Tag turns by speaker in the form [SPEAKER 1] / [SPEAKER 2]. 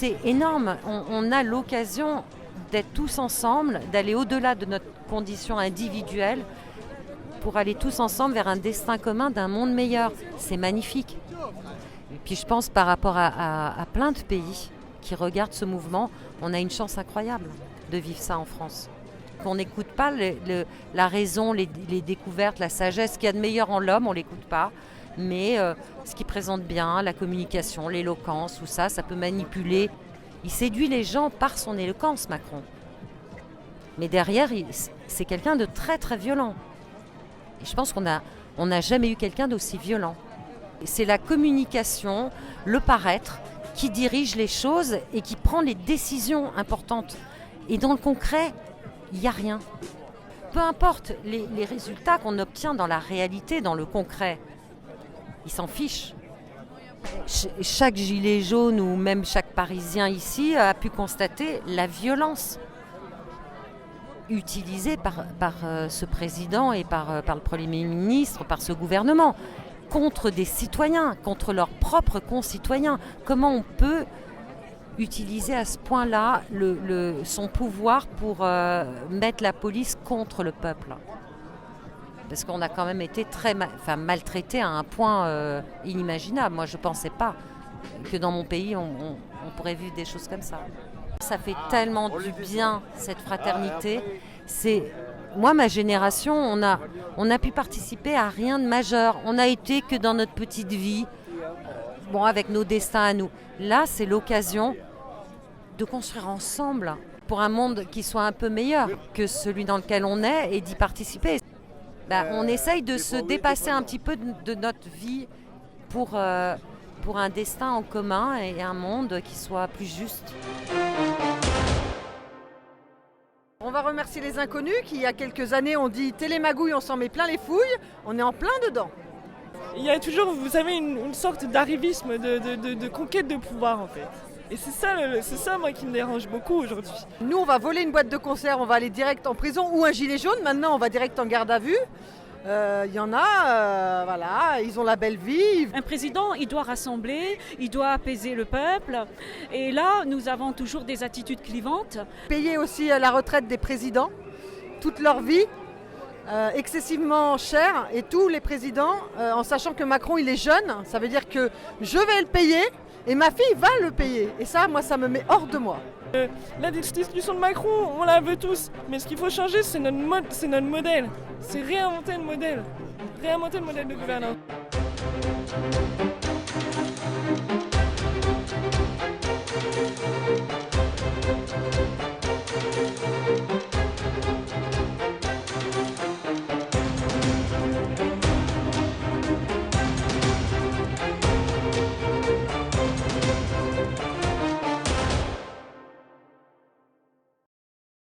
[SPEAKER 1] c'est énorme. On a l'occasion d'être tous ensemble, d'aller au-delà de notre condition individuelle pour aller tous ensemble vers un destin commun d'un monde meilleur. C'est magnifique. Et puis je pense par rapport à plein de pays qui regardent ce mouvement, on a une chance incroyable de vivre ça en France. On n'écoute pas la raison, les découvertes, la sagesse qu'il y a de meilleur en l'homme, on ne l'écoute pas. Mais ce qui présente bien, la communication, l'éloquence, tout ça, ça peut manipuler. Il séduit les gens par son éloquence, Macron. Mais derrière, c'est quelqu'un de très très violent. Et je pense qu'on n'a jamais eu quelqu'un d'aussi violent. Et c'est la communication, le paraître, qui dirige les choses et qui prend les décisions importantes. Et dans le concret, il n'y a rien. Peu importe les résultats qu'on obtient dans la réalité, dans le concret, ils s'en fichent. Chaque gilet jaune ou même chaque Parisien ici a pu constater la violence utilisée par ce président et par le Premier ministre, par ce gouvernement, contre des citoyens, contre leurs propres concitoyens. Comment on peut utiliser à ce point-là son pouvoir pour mettre la police contre le peuple ? Parce qu'on a quand même été très maltraité à un point inimaginable. Moi, je ne pensais pas que dans mon pays, on pourrait vivre des choses comme ça. Ça fait tellement du bien, cette fraternité. Moi, ma génération, on a pu participer à rien de majeur. On n'a été que dans notre petite vie, avec nos destins à nous. Là, c'est l'occasion de construire ensemble pour un monde qui soit un peu meilleur que celui dans lequel on est et d'y participer. On essaye de se dépasser un petit peu de notre vie pour un destin en commun et un monde qui soit plus juste.
[SPEAKER 2] On va remercier les inconnus qui, il y a quelques années, ont dit « Télémagouille, on s'en met plein les fouilles ». On est en plein dedans.
[SPEAKER 3] Il y a toujours, vous savez, une sorte d'arrivisme, de conquête de pouvoir, en fait. Et c'est ça, moi, qui me dérange beaucoup aujourd'hui.
[SPEAKER 2] Nous, on va voler une boîte de concert, on va aller direct en prison ou un gilet jaune. Maintenant, on va direct en garde à vue. Il y en a, ils ont la belle vie.
[SPEAKER 4] Un président, il doit rassembler, il doit apaiser le peuple. Et là, nous avons toujours des attitudes clivantes.
[SPEAKER 2] Payer aussi la retraite des présidents, toute leur vie, excessivement cher. Et tous les présidents, en sachant que Macron, il est jeune, ça veut dire que je vais le payer. Et ma fille va le payer. Et ça, moi, ça me met hors de moi.
[SPEAKER 3] La destitution de Macron, on la veut tous. Mais ce qu'il faut changer, c'est notre modèle. C'est réinventer le modèle. Réinventer le modèle de gouvernance.